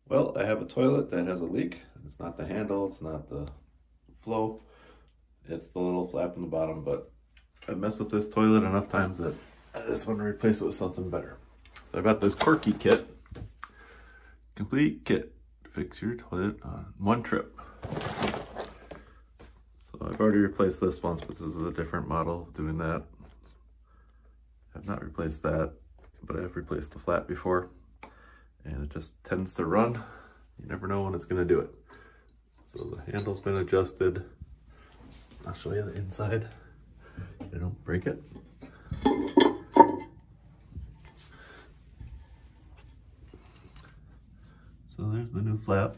Well, I have a toilet that has a leak. It's not the handle, it's not the flow, it's the little flap in the bottom, but I've messed with this toilet enough times that I just want to replace it with something better. So I got this Korky kit, complete kit to fix your toilet on one trip. So I've already replaced this once, but this is a different model of doing that. I've not replaced that, but I've replaced the flat before, and it just tends to run. You never know when it's going to do it. So the handle's been adjusted. I'll show you the inside. You don't break it. So there's the new flap.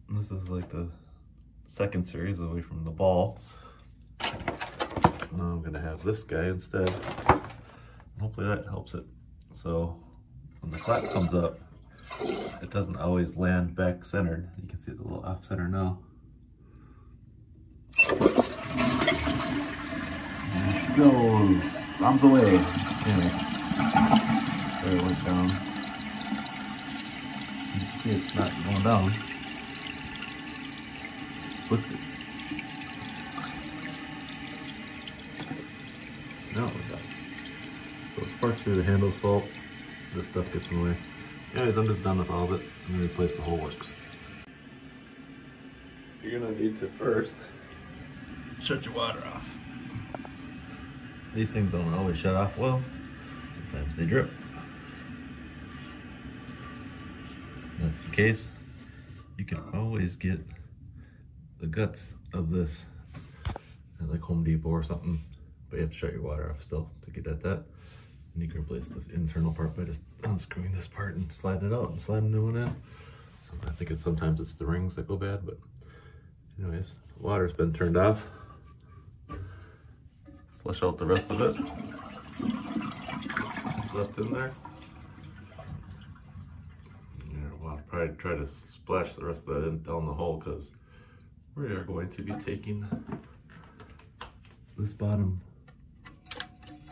This is like the second series away from the ball. Now I'm going to have this guy instead. Hopefully that helps it. So when the flap comes up, it doesn't always land back centered. You can see it's a little off center now. There she goes. Bombs away. Anyway, there it went down. You can see it's not going down. Flipped it. No, it got it. So it's partially the handle's fault. This stuff gets in the way. Anyways, I'm just done with all of it. I'm going to replace the whole works. You're going to need to first shut your water off. These things don't always shut off well. Sometimes they drip. If that's the case, you can always get the guts of this at like Home Depot or something, but you have to shut your water off still to get at that. And you can replace this internal part by just unscrewing this part and sliding it out and sliding a new one in. So I think sometimes it's the rings that go bad, but anyways, the water's been turned off. Flush out the rest of it. It's left in there. I'll probably try to splash the rest of that in down the hole, because we are going to be taking this bottom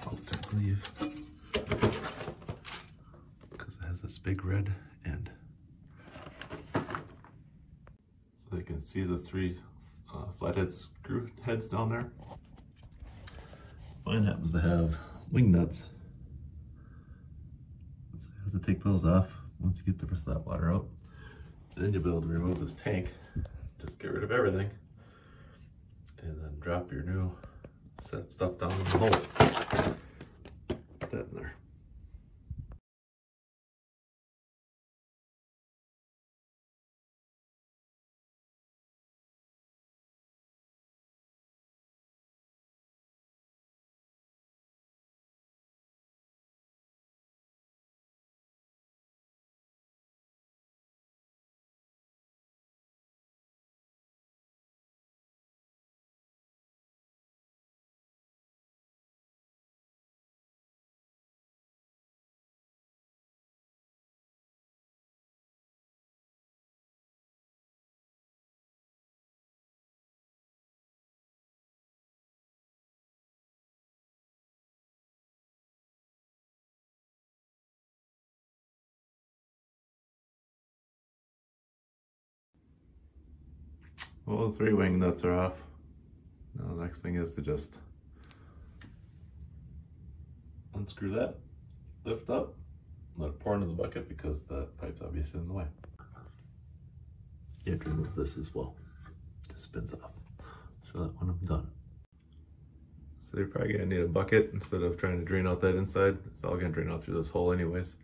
out, I believe, because it has this big red end. So you can see the three flathead screw heads down there. Mine happens to have wing nuts. So you have to take those off once you get the rest of that water out. Then you'll be able to remove this tank. Just get rid of everything. And then drop your new set of stuff down in the hole. Put that in there. Well, the three wing nuts are off. Now the next thing is to just unscrew that, lift up, let it pour into the bucket because the pipe's obviously in the way. You have to remove this as well. It just spins off. Show that when I'm done. So you're probably gonna need a bucket instead of trying to drain out that inside. It's all gonna drain out through this hole anyways.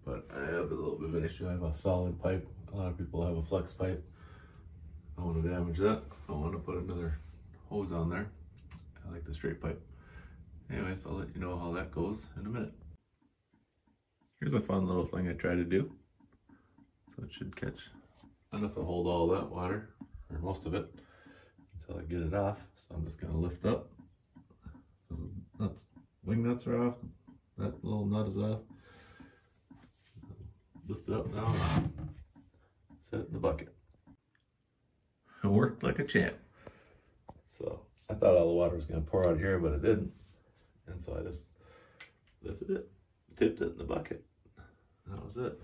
But I have a little bit of an issue. I have a solid pipe. A lot of people have a flex pipe. I don't want to damage that. I don't want to put another hose on there. I like the straight pipe. Anyways, I'll let you know how that goes in a minute. Here's a fun little thing I try to do. So it should catch enough to hold all that water, or most of it, until I get it off. So I'm just going to lift up. Wing nuts are off. That little nut is off. Lift it up now and set it in the bucket. It worked like a champ. So I thought all the water was going to pour out here, but it didn't. And so I just lifted it, tipped it in the bucket. That was it.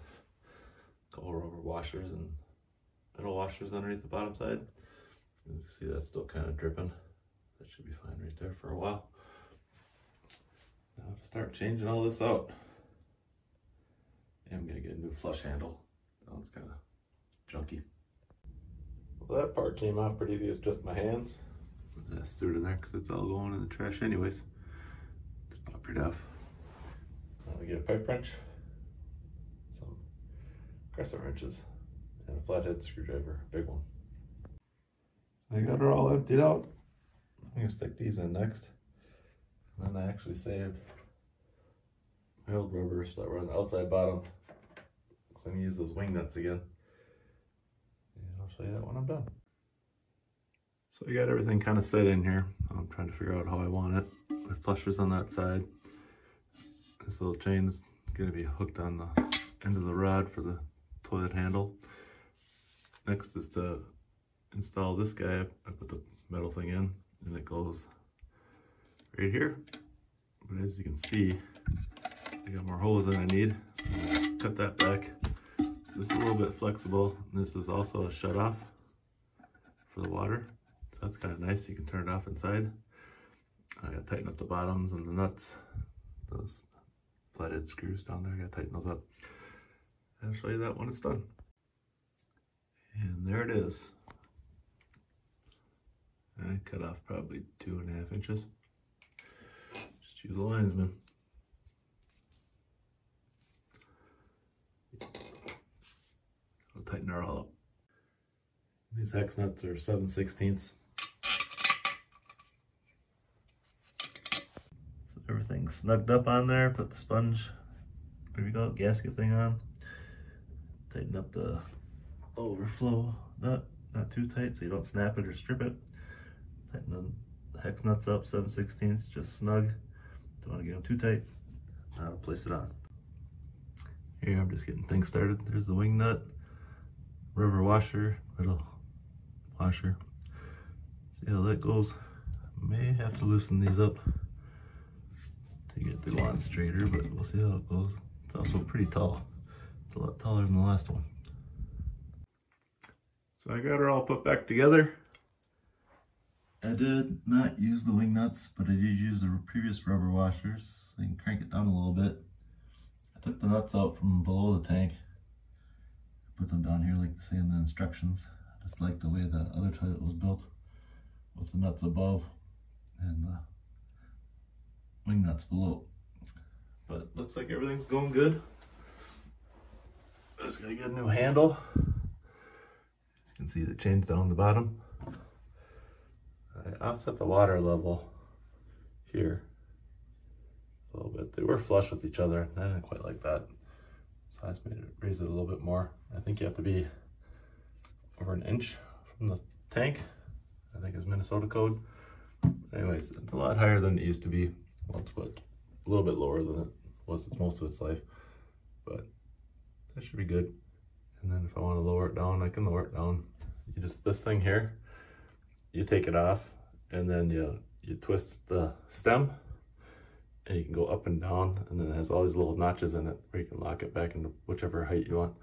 Go over washers and metal washers underneath the bottom side. You can see that's still kind of dripping. That should be fine right there for a while. Now to start changing all this out, I'm gonna get a new flush handle. That one's kind of junky. Well, that part came off pretty easy with just my hands. I just threw it in there because it's all going in the trash anyways. Just pop it off. Now we get a pipe wrench, some crescent wrenches, and a flathead screwdriver, a big one. So I got it all emptied out. I'm gonna stick these in next. And then I actually saved my old rubbers that were on the outside bottom, because I'm gonna use those wing nuts again. And I'll show you that when I'm done. So I got everything kind of set in here. I'm trying to figure out how I want it. My flushers on that side. This little chain is going to be hooked on the end of the rod for the toilet handle. Next is to install this guy. I put the metal thing in and it goes right here. But as you can see, I got more holes than I need. So I'm cut that back. This is a little bit flexible. This is also a shut off for the water. So that's kind of nice. You can turn it off inside. I gotta tighten up the bottoms and the nuts. Those flathead screws down there, I gotta tighten those up. I'll show you that when it's done. And there it is. I cut off probably 2.5 inches. Just use a linesman. I'll tighten her all up. These hex nuts are 7/16. Everything's snugged up on there. Put the sponge, what do you call it, gasket thing on. Tighten up the overflow nut, not too tight so you don't snap it or strip it. Tighten the hex nuts up 7/16, just snug. Don't want to get them too tight. Now to place it on. Here I'm just getting things started. There's the wing nut, rubber washer, little washer. See how that goes. May have to loosen these up to get the go on straighter, but we'll see how it goes. It's also pretty tall. It's a lot taller than the last one. So I got her all put back together. I did not use the wing nuts, but I did use the previous rubber washers. So you can crank it down a little bit. I took the nuts out from below the tank. Put them down here like they say in the instructions. I just like the way the other toilet was built, with the nuts above and the wing nuts below. But looks like everything's going good. Just gotta get a new handle. As you can see, the chain's down the bottom. I offset the water level here a little bit. They were flush with each other. I didn't quite like that, so I just made it, raise it a little bit more. I think you have to be over 1 inch from the tank. I think it's Minnesota code. Anyways, it's a lot higher than it used to be. Well, it's a little bit lower than it was most of its life, but that should be good. And then if I want to lower it down, I can lower it down. You just, this thing here, you take it off, and then you twist the stem, and you can go up and down, and then it has all these little notches in it where you can lock it back into whichever height you want.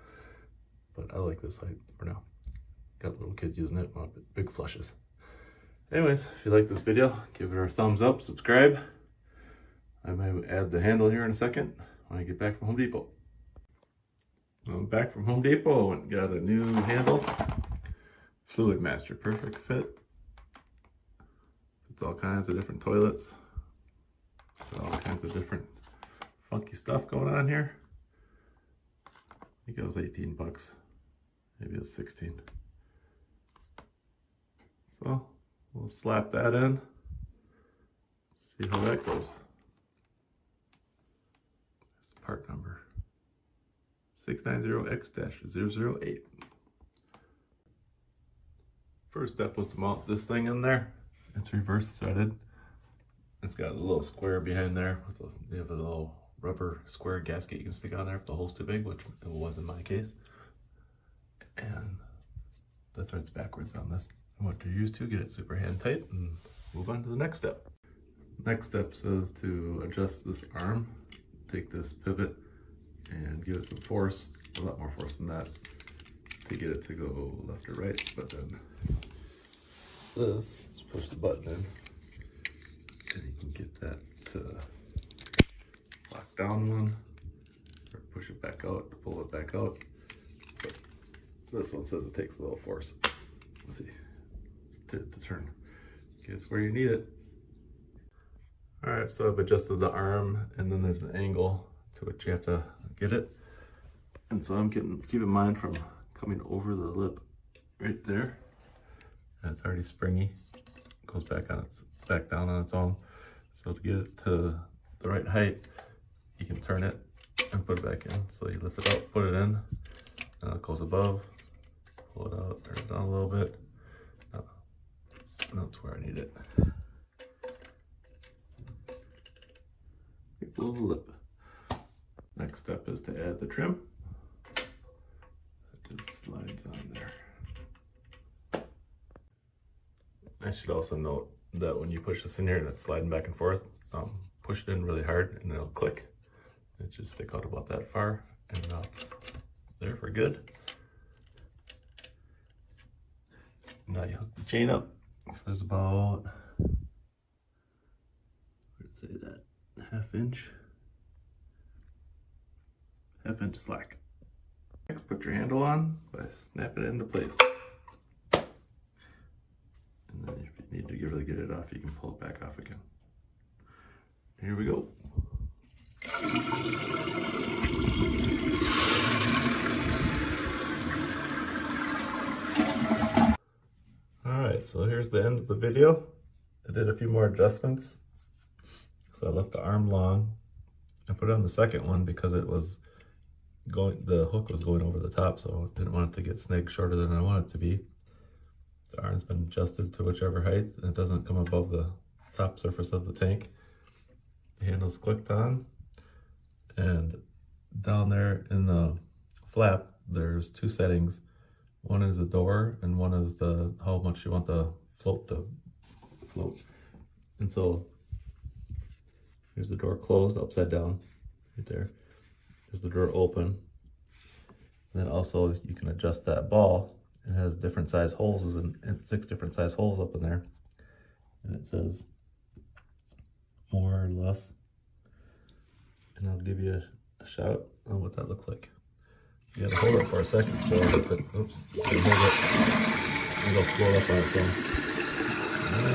But I like this height for now. Got little kids using it, want big flushes. Anyways, if you like this video, give it a thumbs up, subscribe. I might add the handle here in a second when I get back from Home Depot. I'm back from Home Depot and got a new handle. Fluidmaster, perfect fit. It's all kinds of different toilets. All kinds of different funky stuff going on here. I think it was 18 bucks. Maybe it was 16. So we'll slap that in. See how that goes. There's the part number. 690X-008. First step was to mount this thing in there. It's reverse threaded. It's got a little square behind there. They have a little rubber square gasket you can stick on there if the hole's too big, which it was in my case. And the thread's backwards on this. And what you're used to, get it super hand tight and move on to the next step. Next step says to adjust this arm. Take this pivot and give it some force, a lot more force than that. to get it to go left or right, but then this, push the button in, and you can get that to lock down one, or push it back out to pull it back out. But this one says it takes a little force. Let's see, to turn. Get where you need it. All right, so I've adjusted the arm, and then there's an angle to which you have to get it. And so I'm keep in mind from coming over the lip right there. And it's already springy. It goes back down on its own. So to get it to the right height, you can turn it and put it back in. So you lift it up, put it in, now it goes above, pull it out, turn it down a little bit. That's where I need it. Big little lip. Next step is to add the trim. It just slides on there. I should also note that when you push this in here and it's sliding back and forth, push it in really hard and it'll click. It should stick out about that far, and now it's there for good. Now you hook the chain up. So there's about, let's say that, half inch slack. Next, put your handle on by snapping it into place. And then if you need to really get it off, you can pull it back off again. Here we go. Alright, so here's the end of the video. I did a few more adjustments. So I left the arm long. I put it on the second one because it was the hook was going over the top, so I didn't want it to get snagged shorter than I want it to be. The arm's been adjusted to whichever height, and it doesn't come above the top surface of the tank. The handle's clicked on, and down there in the flap, there's two settings. One is the door, and one is the how much you want the float to float. And so here's the door closed, upside down, right there. There's the door open. And then also you can adjust that ball. It has different size holes, and 6 different size holes up in there. And it says more or less. And I'll give you a shout on what that looks like. You gotta hold it for a second still. Oops. You hold it. And it'll float up on its own.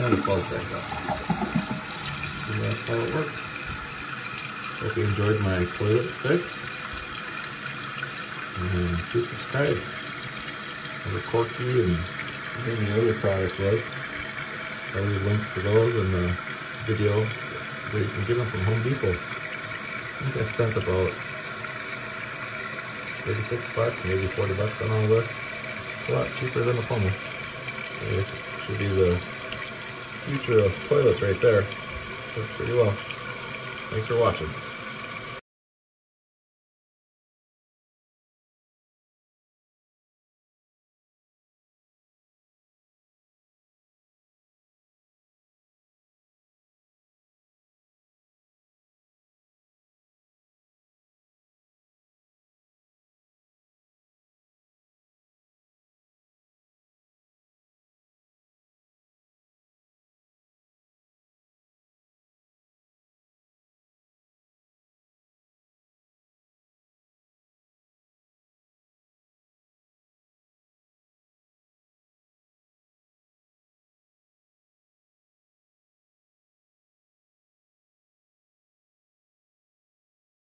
And it falls back up. And that's how it works. Hope you enjoyed my toilet fix. And please subscribe. The Korky and any other product was. I'll leave links to those in the video where you can get them from Home Depot. I think I spent about 36 bucks, maybe 40 bucks on all this. It's a lot cheaper than a plumber. This should be the future of toilets right there. Works pretty well. Thanks for watching.